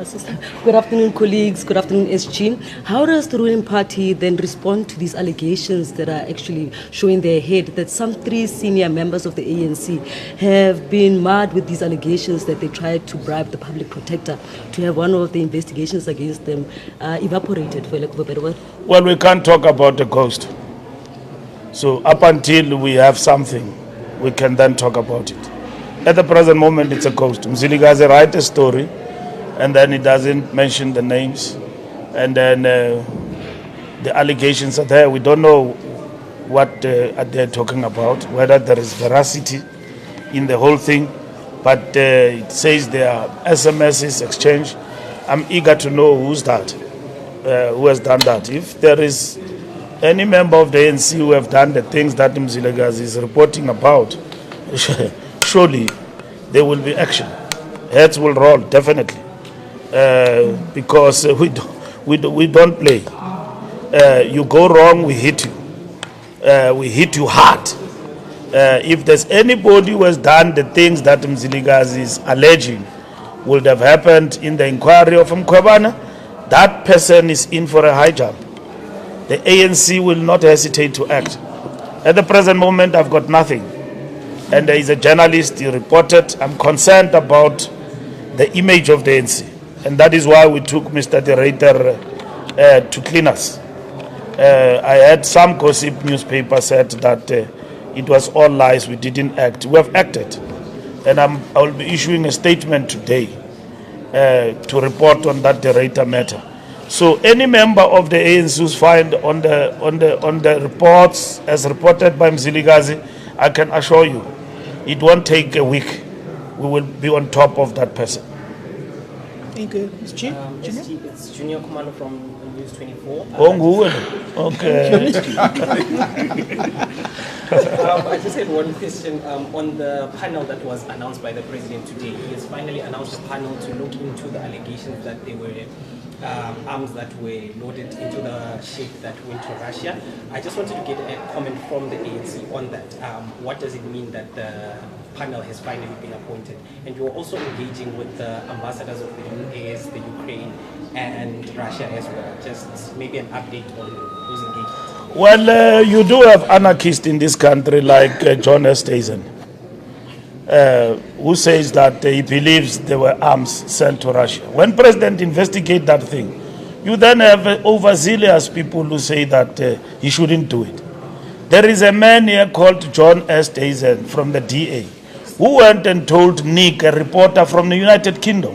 Good afternoon, colleagues. Good afternoon, SG. How does the ruling party then respond to these allegations that are actually showing their head that some 3 senior members of the ANC have been mad with these allegations that they tried to bribe the public protector to have one of the investigations against them evaporated, for lack of a better word? Well, we can't talk about the ghost. So up until we have something, we can then talk about it. At the present moment, it's a ghost. Mzilikazi write a story, and then it doesn't mention the names, and then the allegations are there. We don't know what they're talking about, whether there is veracity in the whole thing, but it says there are SMSs exchanged. I'm eager to know who's that, who has done that. If there is any member of the ANC who have done the things that Mzilikazi is reporting about, surely there will be action. Heads will roll, definitely, because we don't play. You go wrong, we hit you. We hit you hard. If there's anybody who has done the things that Mzilikazi is alleging would have happened in the inquiry of Mkhwebane, that person is in for a high jump. The ANC will not hesitate to act. At the present moment, I've got nothing. And there is a journalist, he reported, I'm concerned about the image of the ANC. And that is why we took Mr. De Ruyter to clean us. I had some gossip newspaper said that it was all lies, we didn't act. We have acted. And I will be issuing a statement today to report on that De Ruyter matter. So any member of the ANC who's found on the reports as reported by Mzilikazi, I can assure you, it won't take a week. We will be on top of that person. Thank you. Ms. G? It's Junior Commando from News 24. Okay. I just had one question on the panel that was announced by the president today. He has finally announced a panel to look into the allegations that there were arms that were loaded into the ship that went to Russia. I just wanted to get a comment from the ANC on that. What does it mean that the panel has finally been appointed? And you're also engaging with the ambassadors of the US, the Ukraine, and Russia as well. Just maybe an update on those engagements. Well, you do have anarchists in this country like John Steenhuisen, who says that he believes there were arms sent to Russia. When president investigate that thing, you then have overzealous people who say that he shouldn't do it. There is a man here called John Steenhuisen from the DA, who went and told Nick, a reporter from the United Kingdom,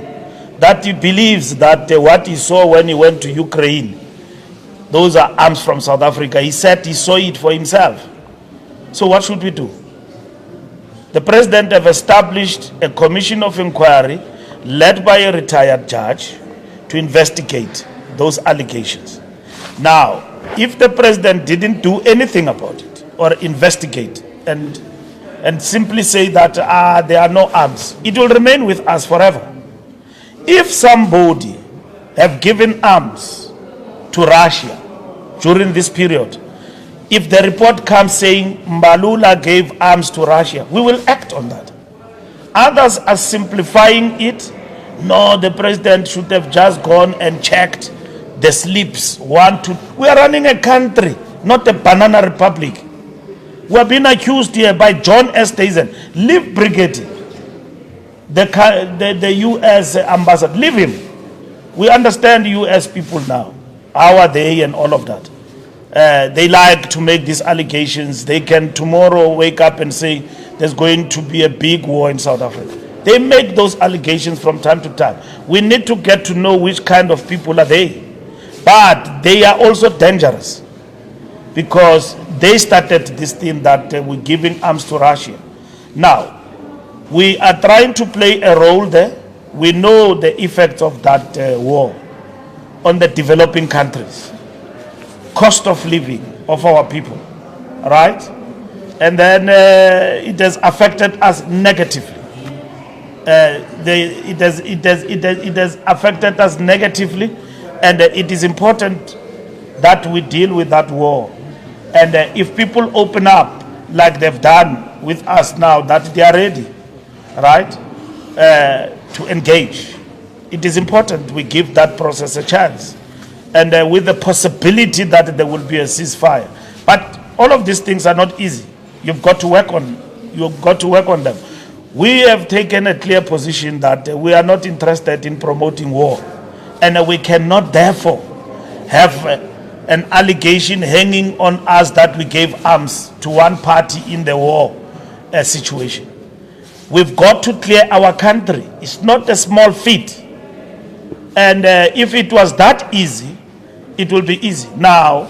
that he believes that what he saw when he went to Ukraine, those are arms from South Africa. He said he saw it for himself. So what should we do? The president have established a commission of inquiry led by a retired judge to investigate those allegations. Now, if the president didn't do anything about it or investigate and simply say that there are no arms, it will remain with us forever. If somebody have given arms to Russia during this period, if the report comes saying Mbalula gave arms to Russia, we will act on that. Others are simplifying it. No, the president should have just gone and checked the slips. We are running a country, not a banana republic. We are being accused here by John Steenhuisen. Leave Brigade, the U.S. ambassador. Leave him. We understand U.S. people now. How are they and all of that? They like to make these allegations. They can tomorrow wake up and say there's going to be a big war in South Africa. They make those allegations from time to time. We need to get to know which kind of people are they. But they are also dangerous because they started this thing that we're giving arms to Russia. Now, we are trying to play a role there. We know the effects of that war on the developing countries. Cost of living of our people, right? And then it has affected us negatively. It has affected us negatively, and it is important that we deal with that war. And if people open up like they've done with us now, that they are ready, right, to engage, it is important we give that process a chance, and with the possibility that there will be a ceasefire. But all of these things are not easy. You've got to work on them. We have taken a clear position that we are not interested in promoting war, and we cannot therefore have an allegation hanging on us that we gave arms to one party in the war situation. We've got to clear our country. It's not a small feat. And if it was that easy, it will be easy. Now,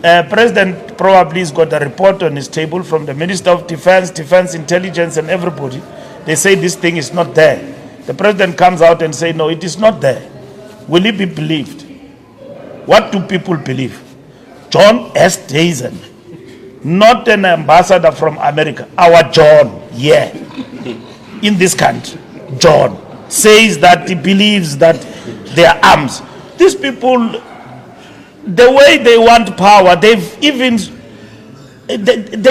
President probably has got a report on his table from the Minister of Defense, Defense Intelligence, and everybody. They say this thing is not there. The President comes out and says, no, it is not there. Will he be believed? What do people believe? John Steenhuisen, not an ambassador from America, our John, yeah, in this country, John, says that he believes that they are arms. These people, the way they want power, they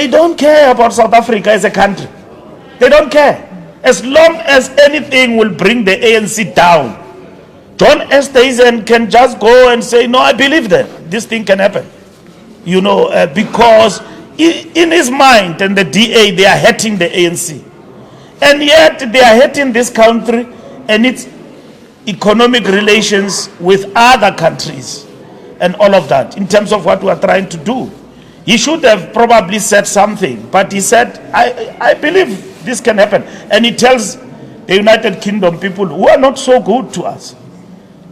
don't care about South Africa as a country. They don't care. As long as anything will bring the ANC down, John Steenhuisen can just go and say, no, I believe that this thing can happen. You know, because in his mind and the DA, they are hurting the ANC. And yet they are hurting this country and its economic relations with other countries and all of that in terms of what we are trying to do. He should have probably said something, but he said, I believe this can happen. And he tells the United Kingdom people who are not so good to us.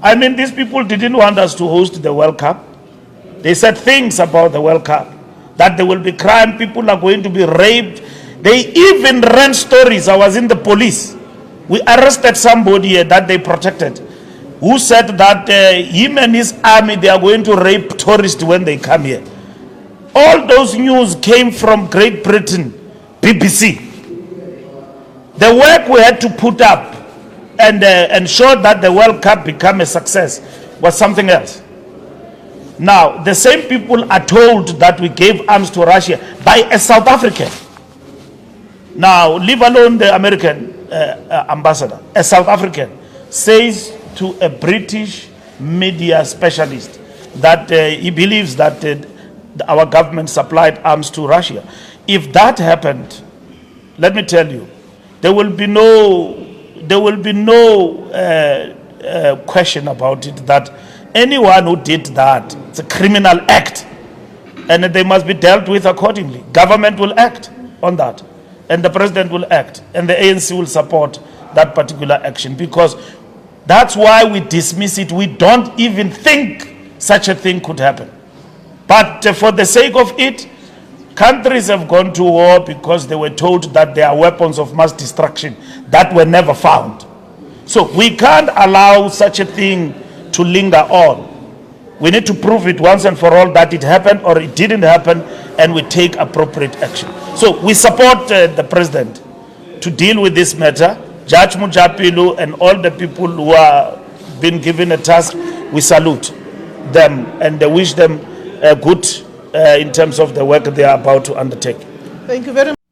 I mean, these people didn't want us to host the World Cup. They said things about the World Cup, that there will be crime, people are going to be raped. They even ran stories. I was in the police. We arrested somebody that they protected, who said that him and his army, they are going to rape tourists when they come here. All those news came from Great Britain, BBC. The work we had to put up and ensure that the World Cup become a success was something else. Now, the same people are told that we gave arms to Russia by a South African. Now, leave alone the American ambassador. A South African says to a British media specialist that he believes that our government supplied arms to Russia. If that happened, let me tell you, there will be no question about it that anyone who did that, it's a criminal act, and they must be dealt with accordingly. Government will act on that, and the president will act, and the ANC will support that particular action, because that's why we dismiss it. We don't even think such a thing could happen. But for the sake of it, countries have gone to war because they were told that there are weapons of mass destruction that were never found. So we can't allow such a thing to linger on. We need to prove it once and for all that it happened or it didn't happen, and we take appropriate action. So we support the president to deal with this matter. Judge Mujapilu and all the people who are been given a task, we salute them and wish them good in terms of the work they are about to undertake. Thank you very much.